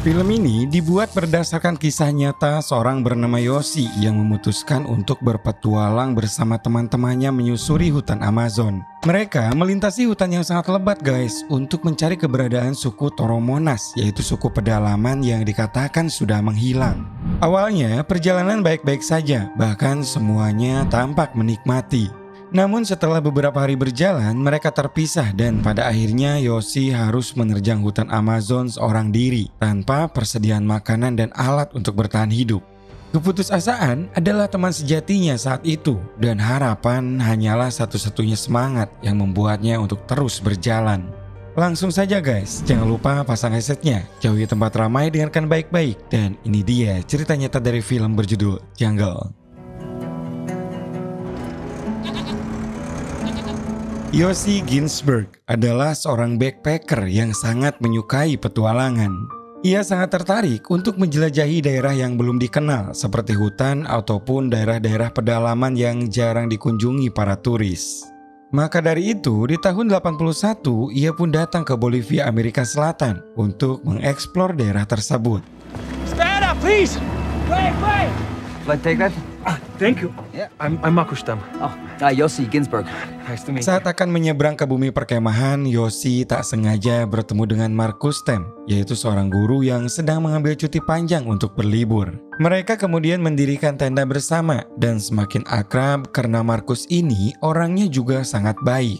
Film ini dibuat berdasarkan kisah nyata seorang bernama Yoshi yang memutuskan untuk berpetualang bersama teman-temannya menyusuri hutan Amazon. Mereka melintasi hutan yang sangat lebat guys untuk mencari keberadaan suku Toromonas, yaitu suku pedalaman yang dikatakan sudah menghilang. Awalnya perjalanan baik-baik saja, bahkan semuanya tampak menikmati. Namun setelah beberapa hari berjalan, mereka terpisah dan pada akhirnya Yoshi harus menerjang hutan Amazon seorang diri tanpa persediaan makanan dan alat untuk bertahan hidup. Keputusasaan adalah teman sejatinya saat itu dan harapan hanyalah satu-satunya semangat yang membuatnya untuk terus berjalan. Langsung saja guys, jangan lupa pasang headsetnya, jauhi tempat ramai, dengarkan baik-baik, dan ini dia cerita nyata dari film berjudul Jungle. Yoshi Ginsberg adalah seorang backpacker yang sangat menyukai petualangan. Ia sangat tertarik untuk menjelajahi daerah yang belum dikenal seperti hutan ataupun daerah-daerah pedalaman yang jarang dikunjungi para turis. Maka dari itu, di tahun 81 ia pun datang ke Bolivia, Amerika Selatan untuk mengeksplor daerah tersebut. Stand up, please! Wait! Will I take that? Thank you. Yeah. I'm Markus Stamm. Oh, Yoshi Ginsberg. Nice to meet you. Saat akan menyeberang ke bumi perkemahan, Yoshi tak sengaja bertemu dengan Markus Stamm, yaitu seorang guru yang sedang mengambil cuti panjang untuk berlibur. Mereka kemudian mendirikan tenda bersama dan semakin akrab karena Markus ini orangnya juga sangat baik.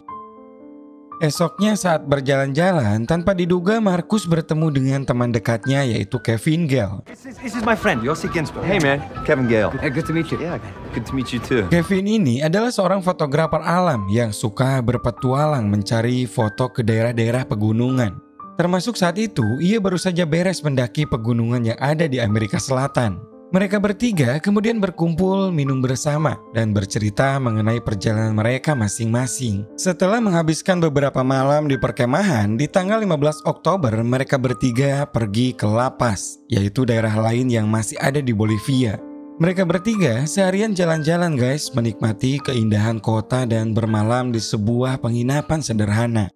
Esoknya saat berjalan-jalan, tanpa diduga Markus bertemu dengan teman dekatnya yaitu Kevin Gale. This is my friend, Yoshi Ginsberg. Hey man, Kevin Gale. Good to meet you. Yeah, good to meet you too. Kevin ini adalah seorang fotografer alam yang suka berpetualang mencari foto ke daerah-daerah pegunungan. Termasuk saat itu, ia baru saja beres mendaki pegunungan yang ada di Amerika Selatan. Mereka bertiga kemudian berkumpul, minum bersama, dan bercerita mengenai perjalanan mereka masing-masing. Setelah menghabiskan beberapa malam di perkemahan, di tanggal 15 Oktober mereka bertiga pergi ke La Paz, yaitu daerah lain yang masih ada di Bolivia. Mereka bertiga seharian jalan-jalan guys, menikmati keindahan kota dan bermalam di sebuah penginapan sederhana.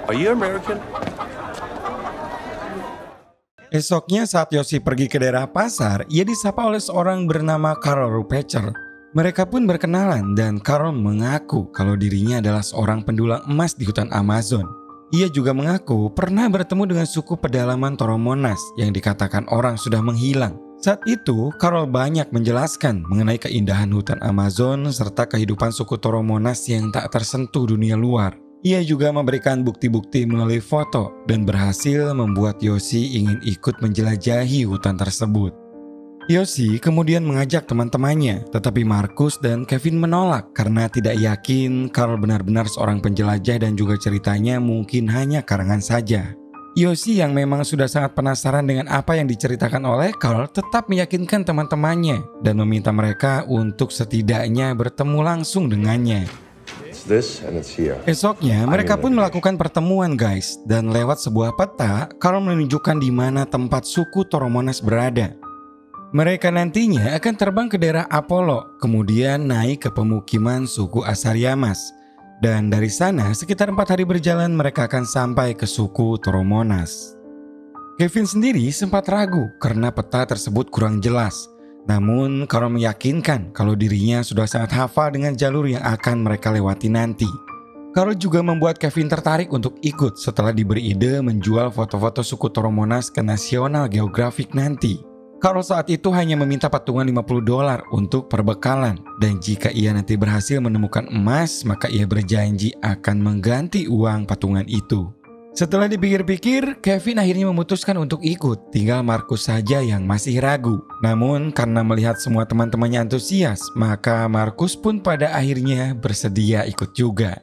Are you American? Esoknya saat Yoshi pergi ke daerah pasar, ia disapa oleh seorang bernama Carl Rupecher. Mereka pun berkenalan dan Carl mengaku kalau dirinya adalah seorang pendulang emas di hutan Amazon. Ia juga mengaku pernah bertemu dengan suku pedalaman Toromonas yang dikatakan orang sudah menghilang. Saat itu, Carl banyak menjelaskan mengenai keindahan hutan Amazon serta kehidupan suku Toromonas yang tak tersentuh dunia luar. Ia juga memberikan bukti-bukti melalui foto dan berhasil membuat Yoshi ingin ikut menjelajahi hutan tersebut. Yoshi kemudian mengajak teman-temannya, tetapi Markus dan Kevin menolak karena tidak yakin Carl benar-benar seorang penjelajah dan juga ceritanya mungkin hanya karangan saja. Yoshi yang memang sudah sangat penasaran dengan apa yang diceritakan oleh Carl tetap meyakinkan teman-temannya dan meminta mereka untuk setidaknya bertemu langsung dengannya. Esoknya mereka pun melakukan pertemuan guys, dan lewat sebuah peta Carl menunjukkan di mana tempat suku Toromonas berada. Mereka nantinya akan terbang ke daerah Apollo, kemudian naik ke pemukiman suku Asariamas, dan dari sana sekitar 4 hari berjalan mereka akan sampai ke suku Toromonas. Kevin sendiri sempat ragu karena peta tersebut kurang jelas. Namun, Carl meyakinkan kalau dirinya sudah sangat hafal dengan jalur yang akan mereka lewati nanti. Carl juga membuat Kevin tertarik untuk ikut setelah diberi ide menjual foto-foto suku Toromonas ke National Geographic nanti. Carl saat itu hanya meminta patungan $50 untuk perbekalan, dan jika ia nanti berhasil menemukan emas, maka ia berjanji akan mengganti uang patungan itu. Setelah dipikir-pikir, Kevin akhirnya memutuskan untuk ikut, tinggal Markus saja yang masih ragu. Namun karena melihat semua teman-temannya antusias, maka Markus pun pada akhirnya bersedia ikut juga.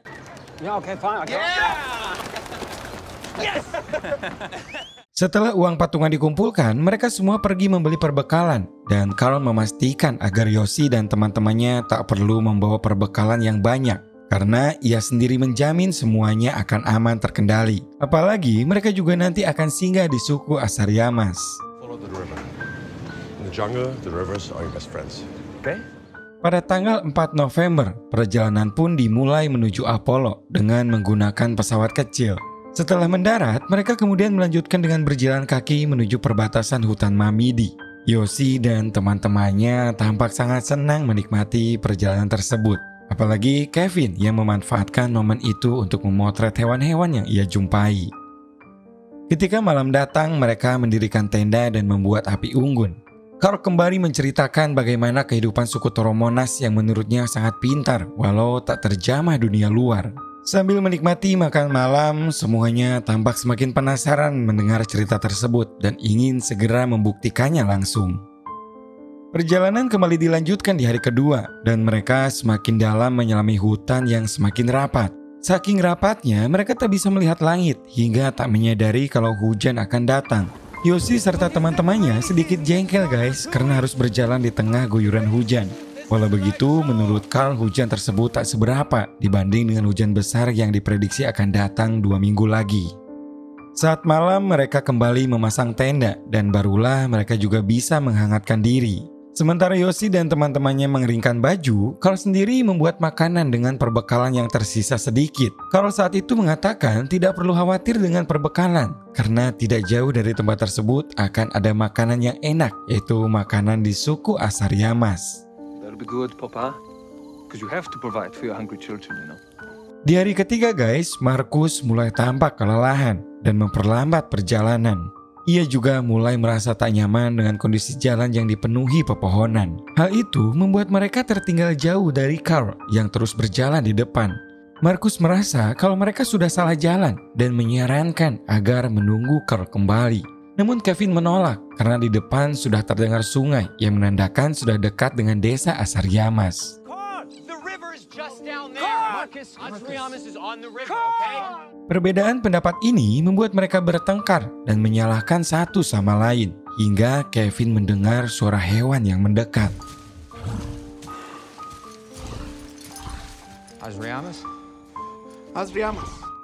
Setelah uang patungan dikumpulkan, mereka semua pergi membeli perbekalan, dan Carl memastikan agar Yoshi dan teman-temannya tak perlu membawa perbekalan yang banyak, karena ia sendiri menjamin semuanya akan aman terkendali. Apalagi mereka juga nanti akan singgah di suku Asariamas. Pada tanggal 4 November, perjalanan pun dimulai menuju Apollo dengan menggunakan pesawat kecil. Setelah mendarat, mereka kemudian melanjutkan dengan berjalan kaki menuju perbatasan hutan Mamidi. Yoshi dan teman-temannya tampak sangat senang menikmati perjalanan tersebut. Apalagi Kevin yang memanfaatkan momen itu untuk memotret hewan-hewan yang ia jumpai. Ketika malam datang, mereka mendirikan tenda dan membuat api unggun. Carl kembali menceritakan bagaimana kehidupan suku Toromonas yang menurutnya sangat pintar walau tak terjamah dunia luar. Sambil menikmati makan malam, semuanya tampak semakin penasaran mendengar cerita tersebut dan ingin segera membuktikannya langsung. Perjalanan kembali dilanjutkan di hari kedua dan mereka semakin dalam menyelami hutan yang semakin rapat. Saking rapatnya, mereka tak bisa melihat langit hingga tak menyadari kalau hujan akan datang. Yoshi serta teman-temannya sedikit jengkel guys karena harus berjalan di tengah guyuran hujan. Walau begitu, menurut Carl hujan tersebut tak seberapa dibanding dengan hujan besar yang diprediksi akan datang 2 minggu lagi. Saat malam mereka kembali memasang tenda dan barulah mereka juga bisa menghangatkan diri. Sementara Yoshi dan teman-temannya mengeringkan baju, Carl sendiri membuat makanan dengan perbekalan yang tersisa sedikit. Carl saat itu mengatakan tidak perlu khawatir dengan perbekalan, karena tidak jauh dari tempat tersebut akan ada makanan yang enak, yaitu makanan di suku Asaryamas. That'll be good, Papa. Because you have to provide for your hungry children, you know. Di hari ketiga guys, Markus mulai tampak kelelahan dan memperlambat perjalanan. Ia juga mulai merasa tak nyaman dengan kondisi jalan yang dipenuhi pepohonan. Hal itu membuat mereka tertinggal jauh dari Carl yang terus berjalan di depan. Markus merasa kalau mereka sudah salah jalan dan menyarankan agar menunggu Carl kembali. Namun Kevin menolak karena di depan sudah terdengar sungai yang menandakan sudah dekat dengan desa Asaryamas. Perbedaan pendapat ini membuat mereka bertengkar dan menyalahkan satu sama lain hingga Kevin mendengar suara hewan yang mendekat. Asaryamas.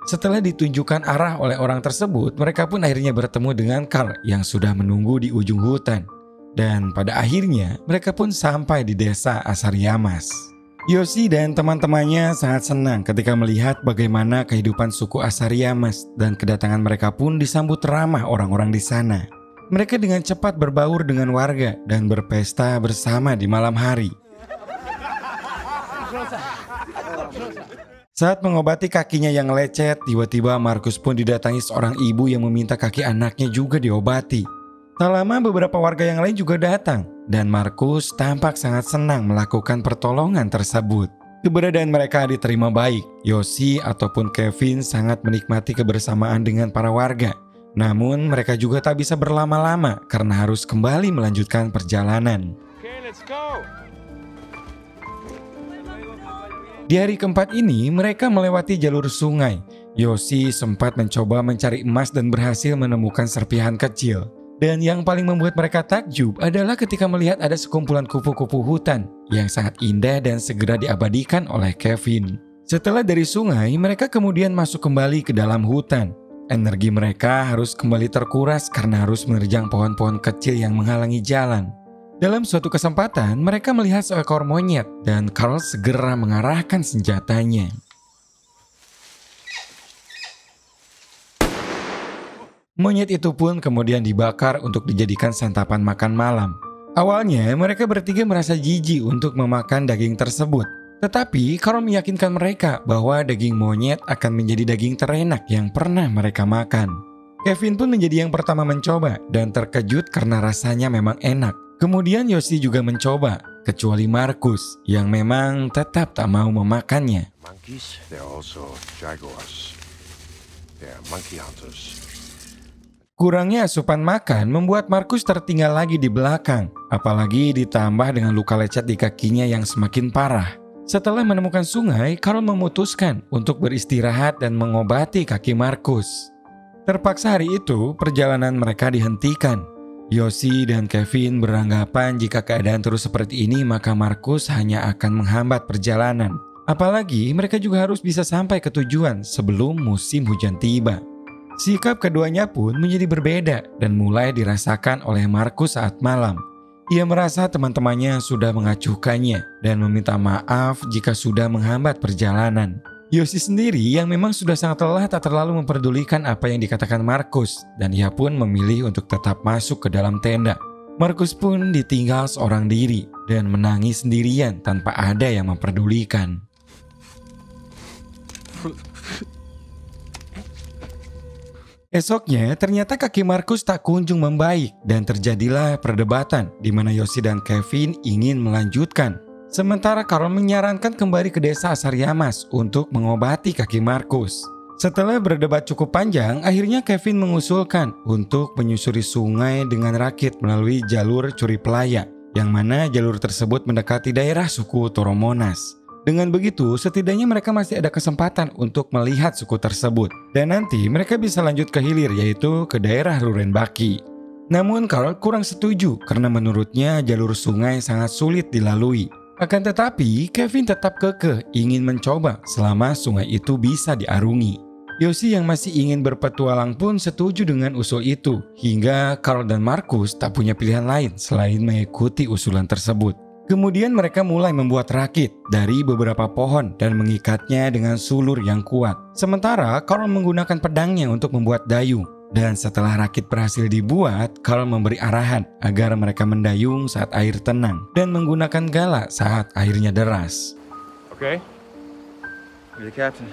Setelah ditunjukkan arah oleh orang tersebut, mereka pun akhirnya bertemu dengan Carl yang sudah menunggu di ujung hutan. Dan pada akhirnya mereka pun sampai di desa Asaryamas. Yoshi dan teman-temannya sangat senang ketika melihat bagaimana kehidupan suku Asaryamas dan kedatangan mereka pun disambut ramah orang-orang di sana. Mereka dengan cepat berbaur dengan warga dan berpesta bersama di malam hari. Saat mengobati kakinya yang lecet, tiba-tiba Markus pun didatangi seorang ibu yang meminta kaki anaknya juga diobati. Tak lama beberapa warga yang lain juga datang dan Markus tampak sangat senang melakukan pertolongan tersebut. Keberadaan mereka diterima baik. Yoshi ataupun Kevin sangat menikmati kebersamaan dengan para warga. Namun mereka juga tak bisa berlama-lama karena harus kembali melanjutkan perjalanan. Okay, let's go. Di hari keempat ini mereka melewati jalur sungai. Yoshi sempat mencoba mencari emas dan berhasil menemukan serpihan kecil. Dan yang paling membuat mereka takjub adalah ketika melihat ada sekumpulan kupu-kupu hutan yang sangat indah dan segera diabadikan oleh Kevin. Setelah dari sungai, mereka kemudian masuk kembali ke dalam hutan. Energi mereka harus kembali terkuras karena harus menerjang pohon-pohon kecil yang menghalangi jalan. Dalam suatu kesempatan, mereka melihat seekor monyet dan Carl segera mengarahkan senjatanya. Monyet itu pun kemudian dibakar untuk dijadikan santapan makan malam. Awalnya mereka bertiga merasa jijik untuk memakan daging tersebut. Tetapi Carl meyakinkan mereka bahwa daging monyet akan menjadi daging terenak yang pernah mereka makan. Kevin pun menjadi yang pertama mencoba dan terkejut karena rasanya memang enak. Kemudian Yoshi juga mencoba, kecuali Markus yang memang tetap tak mau memakannya. Monkeys, they're also jaguars. They're monkey hunters. Kurangnya asupan makan membuat Markus tertinggal lagi di belakang, apalagi ditambah dengan luka lecet di kakinya yang semakin parah. Setelah menemukan sungai, Carl memutuskan untuk beristirahat dan mengobati kaki Markus. Terpaksa hari itu, perjalanan mereka dihentikan. Yoshi dan Kevin beranggapan jika keadaan terus seperti ini maka Markus hanya akan menghambat perjalanan. Apalagi mereka juga harus bisa sampai ke tujuan sebelum musim hujan tiba. Sikap keduanya pun menjadi berbeda dan mulai dirasakan oleh Markus saat malam. Ia merasa teman-temannya sudah mengacuhkannya dan meminta maaf jika sudah menghambat perjalanan. Yoshi sendiri yang memang sudah sangat lelah tak terlalu memperdulikan apa yang dikatakan Markus, dan ia pun memilih untuk tetap masuk ke dalam tenda. Markus pun ditinggal seorang diri dan menangis sendirian tanpa ada yang memperdulikan. Esoknya ternyata kaki Markus tak kunjung membaik dan terjadilah perdebatan di mana Yoshi dan Kevin ingin melanjutkan. Sementara Carl menyarankan kembali ke desa Asariamas untuk mengobati kaki Markus. Setelah berdebat cukup panjang, akhirnya Kevin mengusulkan untuk menyusuri sungai dengan rakit melalui jalur Curi Pelaya, yang mana jalur tersebut mendekati daerah suku Toromonas. Dengan begitu, setidaknya mereka masih ada kesempatan untuk melihat suku tersebut. Dan nanti mereka bisa lanjut ke hilir, yaitu ke daerah Rurenbaki. Namun Carl kurang setuju karena menurutnya jalur sungai sangat sulit dilalui. Akan tetapi, Kevin tetap kekeh ingin mencoba selama sungai itu bisa diarungi. Yoshi yang masih ingin berpetualang pun setuju dengan usul itu, hingga Carl dan Markus tak punya pilihan lain selain mengikuti usulan tersebut. Kemudian mereka mulai membuat rakit dari beberapa pohon dan mengikatnya dengan sulur yang kuat. Sementara Carl menggunakan pedangnya untuk membuat dayung. Dan setelah rakit berhasil dibuat, Carl memberi arahan agar mereka mendayung saat air tenang dan menggunakan gala saat airnya deras. Okay. You're the captain.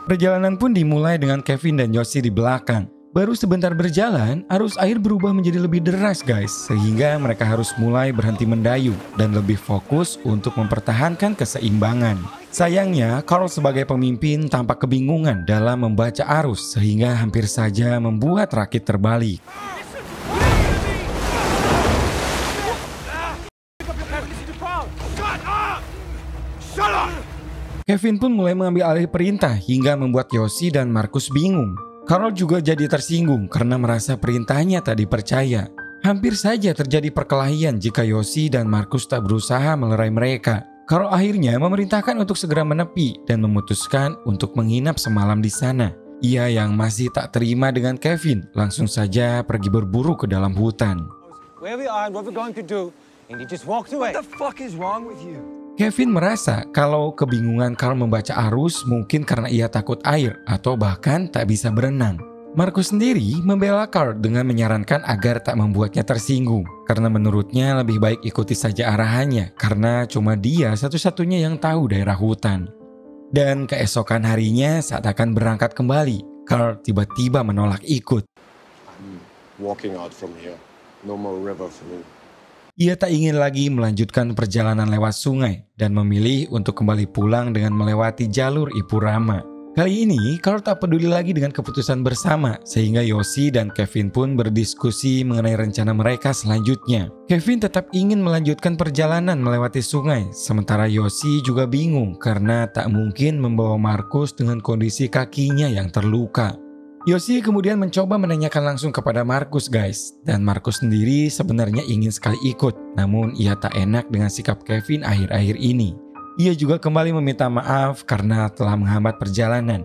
Perjalanan pun dimulai dengan Kevin dan Yoshi di belakang. Baru sebentar berjalan, arus air berubah menjadi lebih deras guys, sehingga mereka harus mulai berhenti mendayung dan lebih fokus untuk mempertahankan keseimbangan. Sayangnya, Carl sebagai pemimpin tampak kebingungan dalam membaca arus sehingga hampir saja membuat rakit terbalik. Kevin pun mulai mengambil alih perintah hingga membuat Yoshi dan Markus bingung. Carl juga jadi tersinggung karena merasa perintahnya tak dipercaya. Hampir saja terjadi perkelahian jika Yoshi dan Markus tak berusaha melerai mereka. Carl akhirnya memerintahkan untuk segera menepi dan memutuskan untuk menginap semalam di sana. Ia yang masih tak terima dengan Kevin langsung saja pergi berburu ke dalam hutan. Where we are and what we're going to do, and he just walked away. What the fuck is wrong with you? Kevin merasa kalau kebingungan Carl membaca arus mungkin karena ia takut air atau bahkan tak bisa berenang. Markus sendiri membela Carl dengan menyarankan agar tak membuatnya tersinggung karena menurutnya lebih baik ikuti saja arahannya karena cuma dia satu-satunya yang tahu daerah hutan. Dan keesokan harinya saat akan berangkat kembali, Carl tiba-tiba menolak ikut. I'm walking out from here. No more river for me. Ia tak ingin lagi melanjutkan perjalanan lewat sungai dan memilih untuk kembali pulang dengan melewati jalur Ipurama. Kali ini, Carl tak peduli lagi dengan keputusan bersama, sehingga Yoshi dan Kevin pun berdiskusi mengenai rencana mereka selanjutnya. Kevin tetap ingin melanjutkan perjalanan melewati sungai, sementara Yoshi juga bingung karena tak mungkin membawa Markus dengan kondisi kakinya yang terluka. Yoshi kemudian mencoba menanyakan langsung kepada Markus guys, dan Markus sendiri sebenarnya ingin sekali ikut, namun ia tak enak dengan sikap Kevin akhir-akhir ini. Ia juga kembali meminta maaf karena telah menghambat perjalanan.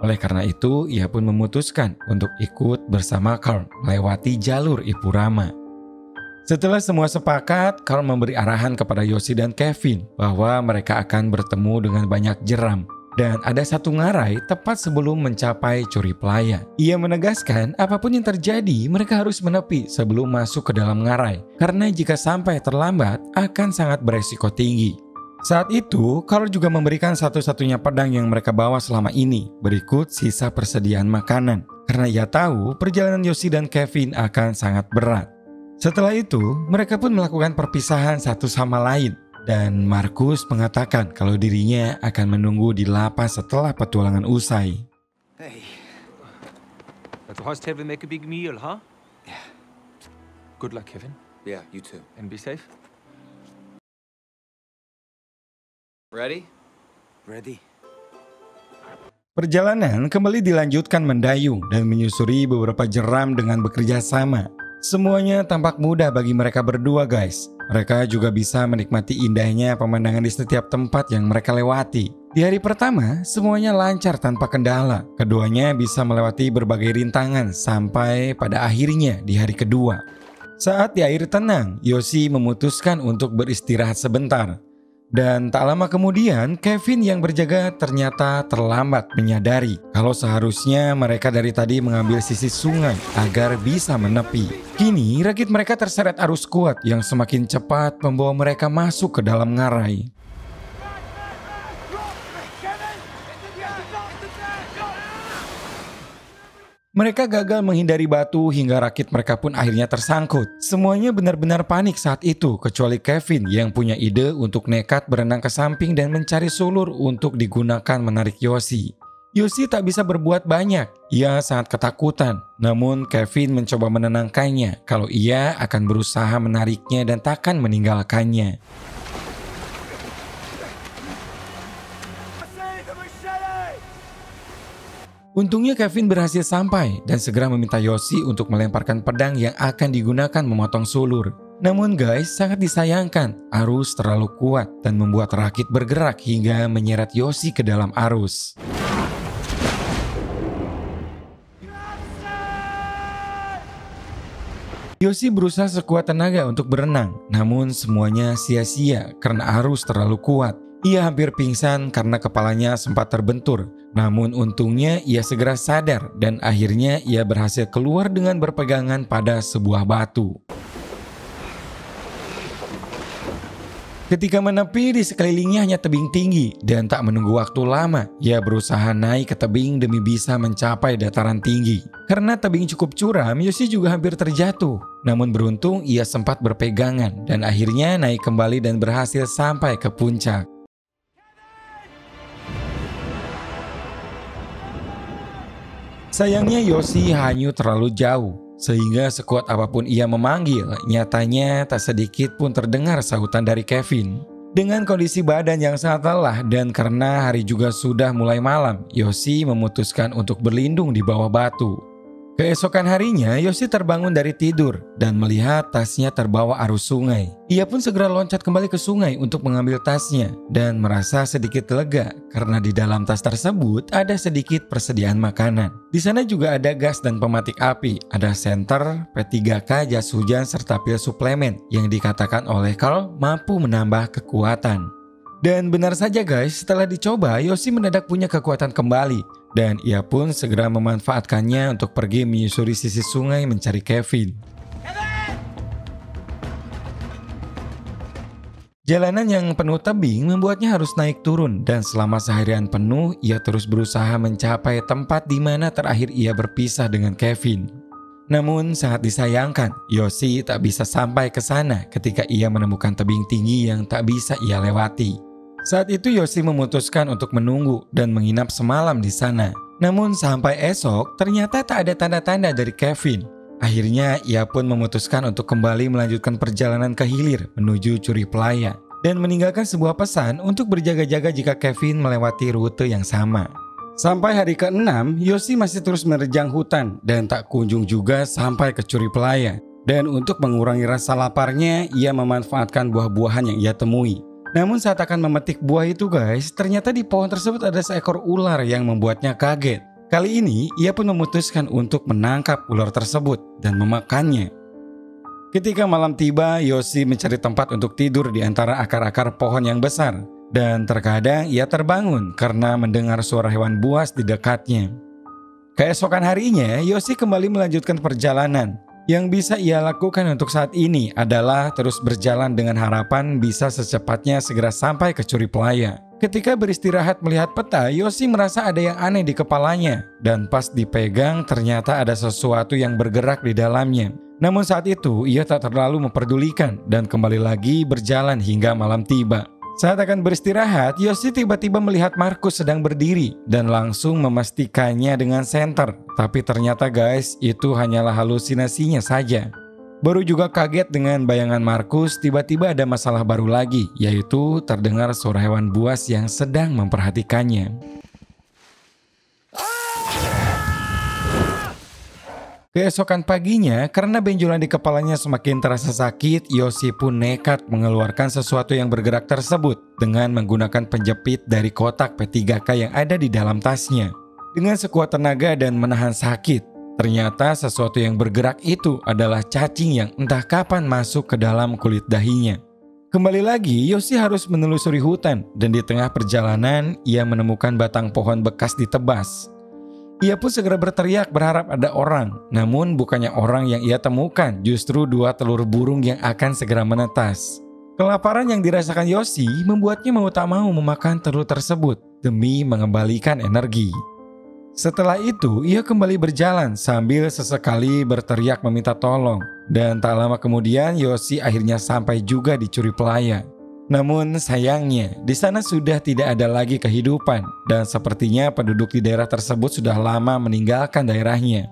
Oleh karena itu, ia pun memutuskan untuk ikut bersama Carl melewati jalur Ipurama. Setelah semua sepakat, Carl memberi arahan kepada Yoshi dan Kevin bahwa mereka akan bertemu dengan banyak jeram. Dan ada satu ngarai tepat sebelum mencapai Curi Pelaya. Ia menegaskan apapun yang terjadi mereka harus menepi sebelum masuk ke dalam ngarai. Karena jika sampai terlambat akan sangat beresiko tinggi. Saat itu Carl juga memberikan satu-satunya pedang yang mereka bawa selama ini. Berikut sisa persediaan makanan. Karena ia tahu perjalanan Yoshi dan Kevin akan sangat berat. Setelah itu mereka pun melakukan perpisahan satu sama lain. Dan Markus mengatakan kalau dirinya akan menunggu di lapas setelah petualangan usai. Hey. At the hostel we make a big meal, huh? Yeah. Good luck, Kevin. Yeah, you too. And be safe. Ready? Ready. Perjalanan kembali dilanjutkan mendayung dan menyusuri beberapa jeram dengan bekerja sama. Semuanya tampak mudah bagi mereka berdua guys. Mereka juga bisa menikmati indahnya pemandangan di setiap tempat yang mereka lewati. Di hari pertama, semuanya lancar tanpa kendala. Keduanya bisa melewati berbagai rintangan sampai pada akhirnya di hari kedua. Saat di air tenang, Yoshi memutuskan untuk beristirahat sebentar. Dan tak lama kemudian, Kevin yang berjaga ternyata terlambat menyadari kalau seharusnya mereka dari tadi mengambil sisi sungai agar bisa menepi. Kini rakit mereka terseret arus kuat yang semakin cepat membawa mereka masuk ke dalam ngarai. Mereka gagal menghindari batu hingga rakit mereka pun akhirnya tersangkut. Semuanya benar-benar panik saat itu kecuali Kevin yang punya ide untuk nekat berenang ke samping dan mencari sulur untuk digunakan menarik Yoshi. Yoshi tak bisa berbuat banyak, ia sangat ketakutan. Namun Kevin mencoba menenangkannya kalau ia akan berusaha menariknya dan takkan meninggalkannya. Untungnya Kevin berhasil sampai dan segera meminta Yoshi untuk melemparkan pedang yang akan digunakan memotong sulur. Namun guys, sangat disayangkan, arus terlalu kuat dan membuat rakit bergerak hingga menyeret Yoshi ke dalam arus. Yoshi berusaha sekuat tenaga untuk berenang, namun semuanya sia-sia karena arus terlalu kuat. Ia hampir pingsan karena kepalanya sempat terbentur. Namun untungnya ia segera sadar dan akhirnya ia berhasil keluar dengan berpegangan pada sebuah batu. Ketika menepi, di sekelilingnya hanya tebing tinggi dan tak menunggu waktu lama, ia berusaha naik ke tebing demi bisa mencapai dataran tinggi. Karena tebing cukup curam, Yoshi juga hampir terjatuh. Namun beruntung ia sempat berpegangan dan akhirnya naik kembali dan berhasil sampai ke puncak. Sayangnya Yoshi hanyut terlalu jauh, sehingga sekuat apapun ia memanggil, nyatanya tak sedikit pun terdengar sahutan dari Kevin. Dengan kondisi badan yang sangat lelah dan karena hari juga sudah mulai malam, Yoshi memutuskan untuk berlindung di bawah batu. Keesokan harinya, Yoshi terbangun dari tidur dan melihat tasnya terbawa arus sungai. Ia pun segera loncat kembali ke sungai untuk mengambil tasnya dan merasa sedikit lega karena di dalam tas tersebut ada sedikit persediaan makanan. Di sana juga ada gas dan pematik api, ada senter, P3K, jas hujan, serta pil suplemen yang dikatakan oleh Carl mampu menambah kekuatan. Dan benar saja guys, setelah dicoba, Yoshi mendadak punya kekuatan kembali. Dan ia pun segera memanfaatkannya untuk pergi menyusuri sisi sungai mencari Kevin. Jalanan yang penuh tebing membuatnya harus naik turun dan selama seharian penuh ia terus berusaha mencapai tempat di mana terakhir ia berpisah dengan Kevin. Namun sangat disayangkan, Yoshi tak bisa sampai ke sana ketika ia menemukan tebing tinggi yang tak bisa ia lewati. Saat itu Yoshi memutuskan untuk menunggu dan menginap semalam di sana. Namun sampai esok ternyata tak ada tanda-tanda dari Kevin. Akhirnya ia pun memutuskan untuk kembali melanjutkan perjalanan ke hilir menuju Curi Playa dan meninggalkan sebuah pesan untuk berjaga-jaga jika Kevin melewati rute yang sama. Sampai hari ke-6, Yoshi masih terus menerjang hutan dan tak kunjung juga sampai ke Curi Playa. Dan untuk mengurangi rasa laparnya, ia memanfaatkan buah-buahan yang ia temui. Namun saat akan memetik buah itu guys, ternyata di pohon tersebut ada seekor ular yang membuatnya kaget. Kali ini ia pun memutuskan untuk menangkap ular tersebut dan memakannya. Ketika malam tiba, Yoshi mencari tempat untuk tidur di antara akar-akar pohon yang besar. Dan terkadang ia terbangun karena mendengar suara hewan buas di dekatnya. Keesokan harinya, Yoshi kembali melanjutkan perjalanan. Yang bisa ia lakukan untuk saat ini adalah terus berjalan dengan harapan bisa secepatnya segera sampai ke Curi Playa. Ketika beristirahat melihat peta, Yoshi merasa ada yang aneh di kepalanya. Dan pas dipegang ternyata ada sesuatu yang bergerak di dalamnya. Namun saat itu ia tak terlalu memperdulikan dan kembali lagi berjalan hingga malam tiba. Saat akan beristirahat, Yoshi tiba-tiba melihat Markus sedang berdiri dan langsung memastikannya dengan senter. Tapi ternyata guys, itu hanyalah halusinasinya saja. Baru juga kaget dengan bayangan Markus, tiba-tiba ada masalah baru lagi, yaitu terdengar suara hewan buas yang sedang memperhatikannya. Keesokan paginya, karena benjolan di kepalanya semakin terasa sakit, Yoshi pun nekat mengeluarkan sesuatu yang bergerak tersebut dengan menggunakan penjepit dari kotak P3K yang ada di dalam tasnya. Dengan sekuat tenaga dan menahan sakit, ternyata sesuatu yang bergerak itu adalah cacing yang entah kapan masuk ke dalam kulit dahinya. Kembali lagi, Yoshi harus menelusuri hutan dan di tengah perjalanan ia menemukan batang pohon bekas ditebas. Ia pun segera berteriak berharap ada orang, namun bukannya orang yang ia temukan, justru 2 telur burung yang akan segera menetas. Kelaparan yang dirasakan Yoshi membuatnya mau tak mau memakan telur tersebut demi mengembalikan energi. Setelah itu, ia kembali berjalan sambil sesekali berteriak meminta tolong. Dan tak lama kemudian, Yoshi akhirnya sampai juga di Curi Pelaya. Namun sayangnya, di sana sudah tidak ada lagi kehidupan. Dan sepertinya penduduk di daerah tersebut sudah lama meninggalkan daerahnya.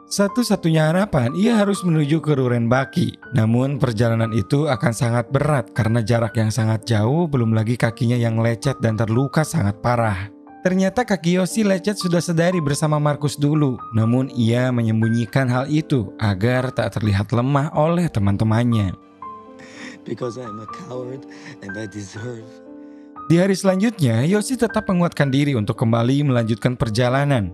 Satu-satunya harapan, ia harus menuju ke Rurenbaki. Namun perjalanan itu akan sangat berat karena jarak yang sangat jauh, belum lagi kakinya yang lecet dan terluka sangat parah. Ternyata kaki Yoshi lecet sudah sedari bersama Markus dulu, namun ia menyembunyikan hal itu agar tak terlihat lemah oleh teman-temannya. Because I'm a coward and I deserve. Di hari selanjutnya, Yoshi tetap menguatkan diri untuk kembali melanjutkan perjalanan.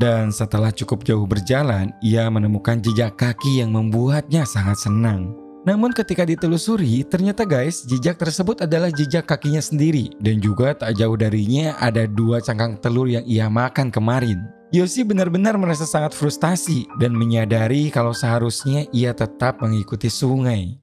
Dan setelah cukup jauh berjalan, ia menemukan jejak kaki yang membuatnya sangat senang. Namun ketika ditelusuri, ternyata guys, jejak tersebut adalah jejak kakinya sendiri. Dan juga tak jauh darinya ada 2 cangkang telur yang ia makan kemarin. Yoshi benar-benar merasa sangat frustasi dan menyadari kalau seharusnya ia tetap mengikuti sungai.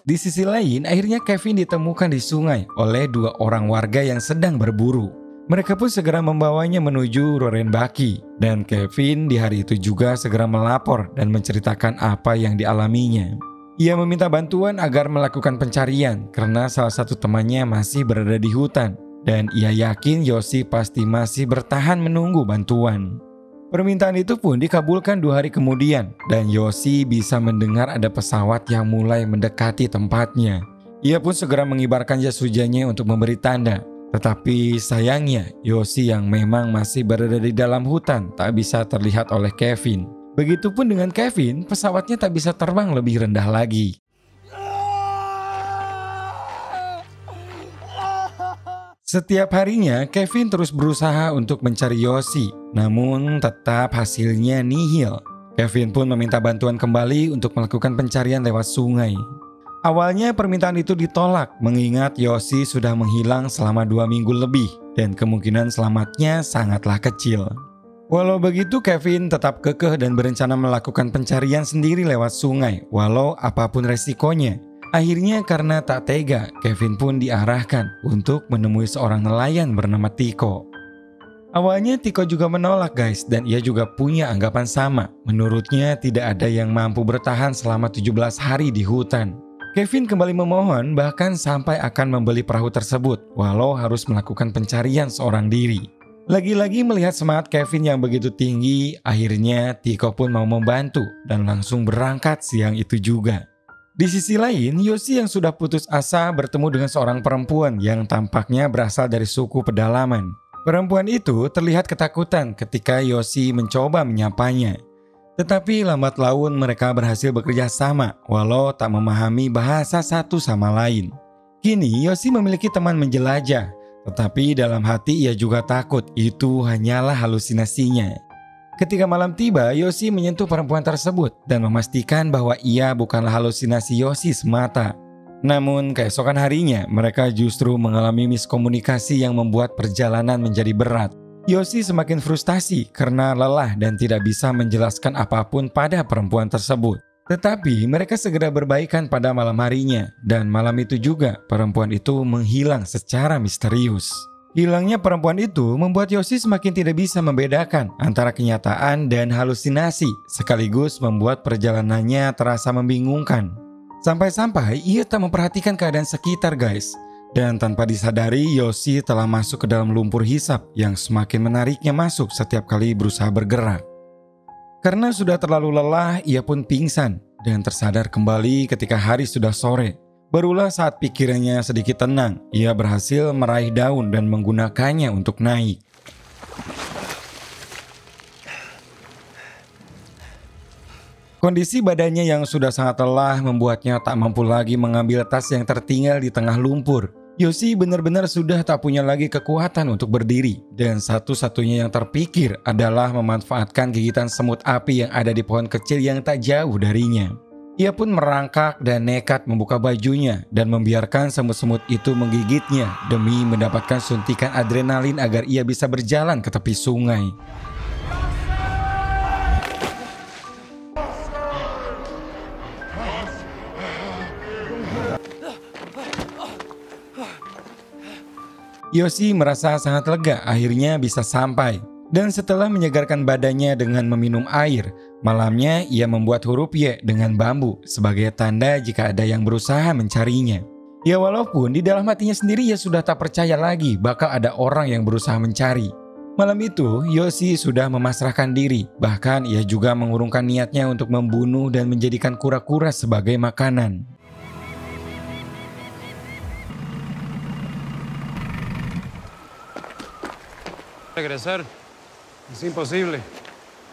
Di sisi lain, akhirnya Kevin ditemukan di sungai oleh 2 orang warga yang sedang berburu. Mereka pun segera membawanya menuju Rurenbaki. Dan Kevin di hari itu juga segera melapor dan menceritakan apa yang dialaminya. Ia meminta bantuan agar melakukan pencarian karena salah satu temannya masih berada di hutan. Dan ia yakin Yoshi pasti masih bertahan menunggu bantuan. Permintaan itu pun dikabulkan 2 hari kemudian. Dan Yoshi bisa mendengar ada pesawat yang mulai mendekati tempatnya. Ia pun segera mengibarkan jas hujannya untuk memberi tanda. Tetapi sayangnya, Yoshi yang memang masih berada di dalam hutan tak bisa terlihat oleh Kevin. Begitupun dengan Kevin, pesawatnya tak bisa terbang lebih rendah lagi. Setiap harinya, Kevin terus berusaha untuk mencari Yoshi, namun tetap hasilnya nihil. Kevin pun meminta bantuan kembali untuk melakukan pencarian lewat sungai. Awalnya permintaan itu ditolak mengingat Yoshi sudah menghilang selama 2 minggu lebih dan kemungkinan selamatnya sangatlah kecil. Walau begitu, Kevin tetap kekeh dan berencana melakukan pencarian sendiri lewat sungai walau apapun resikonya. Akhirnya karena tak tega, Kevin pun diarahkan untuk menemui seorang nelayan bernama Tiko. Awalnya Tiko juga menolak guys dan ia juga punya anggapan sama. Menurutnya tidak ada yang mampu bertahan selama 17 hari di hutan. Kevin kembali memohon bahkan sampai akan membeli perahu tersebut walau harus melakukan pencarian seorang diri. Lagi-lagi melihat semangat Kevin yang begitu tinggi, akhirnya Tiko pun mau membantu dan langsung berangkat siang itu juga. Di sisi lain, Yoshi yang sudah putus asa bertemu dengan seorang perempuan yang tampaknya berasal dari suku pedalaman. Perempuan itu terlihat ketakutan ketika Yoshi mencoba menyapanya. Tetapi lambat laun mereka berhasil bekerja sama walau tak memahami bahasa satu sama lain. Kini Yoshi memiliki teman menjelajah, tetapi dalam hati ia juga takut itu hanyalah halusinasinya. Ketika malam tiba, Yoshi menyentuh perempuan tersebut dan memastikan bahwa ia bukanlah halusinasi Yoshi semata. Namun keesokan harinya mereka justru mengalami miskomunikasi yang membuat perjalanan menjadi berat. Yoshi semakin frustasi karena lelah dan tidak bisa menjelaskan apapun pada perempuan tersebut. Tetapi mereka segera berbaikan pada malam harinya dan malam itu juga perempuan itu menghilang secara misterius. Hilangnya perempuan itu membuat Yoshi semakin tidak bisa membedakan antara kenyataan dan halusinasi, sekaligus membuat perjalanannya terasa membingungkan. Sampai-sampai ia tak memperhatikan keadaan sekitar guys. Dan tanpa disadari, Yoshi telah masuk ke dalam lumpur hisap yang semakin menariknya masuk setiap kali berusaha bergerak. Karena sudah terlalu lelah, ia pun pingsan dan tersadar kembali ketika hari sudah sore. Barulah saat pikirannya sedikit tenang, ia berhasil meraih daun dan menggunakannya untuk naik. Kondisi badannya yang sudah sangat lelah membuatnya tak mampu lagi mengambil tas yang tertinggal di tengah lumpur. Yoshi benar-benar sudah tak punya lagi kekuatan untuk berdiri, dan satu-satunya yang terpikir adalah memanfaatkan gigitan semut api yang ada di pohon kecil yang tak jauh darinya. Ia pun merangkak dan nekat membuka bajunya dan membiarkan semut-semut itu menggigitnya demi mendapatkan suntikan adrenalin agar ia bisa berjalan ke tepi sungai. Yoshi merasa sangat lega akhirnya bisa sampai. Dan setelah menyegarkan badannya dengan meminum air, malamnya ia membuat huruf Y dengan bambu sebagai tanda jika ada yang berusaha mencarinya. Ya walaupun di dalam hatinya sendiri ia sudah tak percaya lagi bakal ada orang yang berusaha mencari. Malam itu Yoshi sudah memasrahkan diri, bahkan ia juga mengurungkan niatnya untuk membunuh dan menjadikan kura-kura sebagai makanan. Regresar. Es imposible.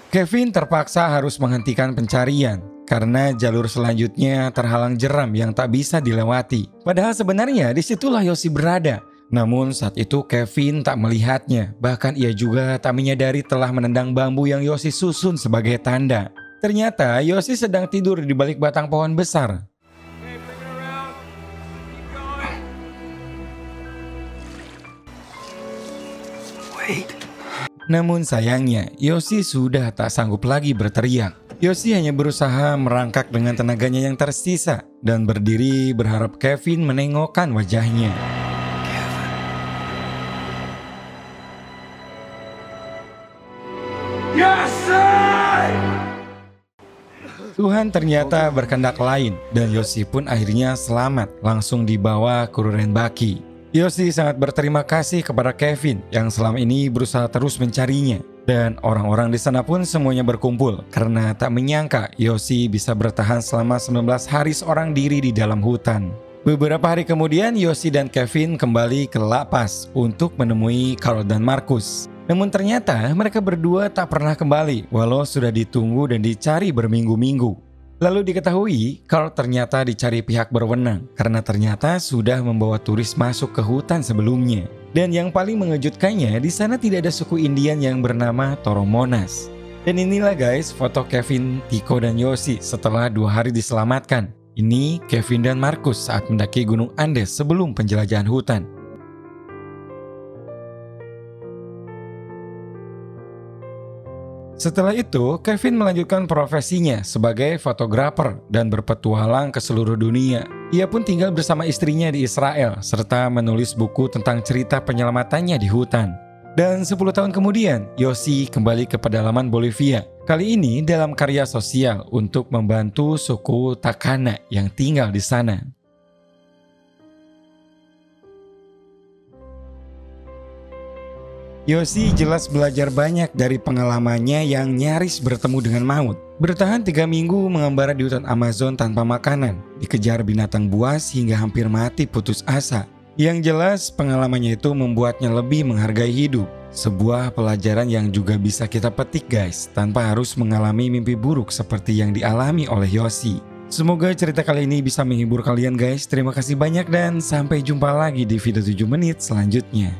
Kevin terpaksa harus menghentikan pencarian karena jalur selanjutnya terhalang jeram yang tak bisa dilewati. Padahal sebenarnya disitulah Yoshi berada. Namun saat itu Kevin tak melihatnya. Bahkan ia juga tak menyadari telah menendang bambu yang Yoshi susun sebagai tanda. Ternyata Yoshi sedang tidur di balik batang pohon besar. Namun sayangnya, Yoshi sudah tak sanggup lagi berteriak. Yoshi hanya berusaha merangkak dengan tenaganya yang tersisa dan berdiri berharap Kevin menengokkan wajahnya. Tuhan ternyata berkehendak lain dan Yoshi pun akhirnya selamat langsung dibawa ke Rurenbaki. Yoshi sangat berterima kasih kepada Kevin yang selama ini berusaha terus mencarinya. Dan orang-orang di sana pun semuanya berkumpul karena tak menyangka Yoshi bisa bertahan selama 19 hari seorang diri di dalam hutan. Beberapa hari kemudian Yoshi dan Kevin kembali ke La Paz untuk menemui Carl dan Marcus. Namun ternyata mereka berdua tak pernah kembali walau sudah ditunggu dan dicari berminggu-minggu. Lalu diketahui Carl ternyata dicari pihak berwenang karena ternyata sudah membawa turis masuk ke hutan sebelumnya. Dan yang paling mengejutkannya di sana tidak ada suku Indian yang bernama Toromonas. Dan inilah guys foto Kevin, Tiko dan Yoshi setelah 2 hari diselamatkan. Ini Kevin dan Marcus saat mendaki Gunung Andes sebelum penjelajahan hutan. Setelah itu, Kevin melanjutkan profesinya sebagai fotografer dan berpetualang ke seluruh dunia. Ia pun tinggal bersama istrinya di Israel, serta menulis buku tentang cerita penyelamatannya di hutan. Dan 10 tahun kemudian, Yoshi kembali ke pedalaman Bolivia. Kali ini dalam karya sosial untuk membantu suku Takana yang tinggal di sana. Yoshi jelas belajar banyak dari pengalamannya yang nyaris bertemu dengan maut. Bertahan 3 minggu mengembara di hutan Amazon tanpa makanan, dikejar binatang buas hingga hampir mati putus asa. Yang jelas pengalamannya itu membuatnya lebih menghargai hidup. Sebuah pelajaran yang juga bisa kita petik guys, tanpa harus mengalami mimpi buruk seperti yang dialami oleh Yoshi. Semoga cerita kali ini bisa menghibur kalian guys. Terima kasih banyak dan sampai jumpa lagi di video 7 menit selanjutnya.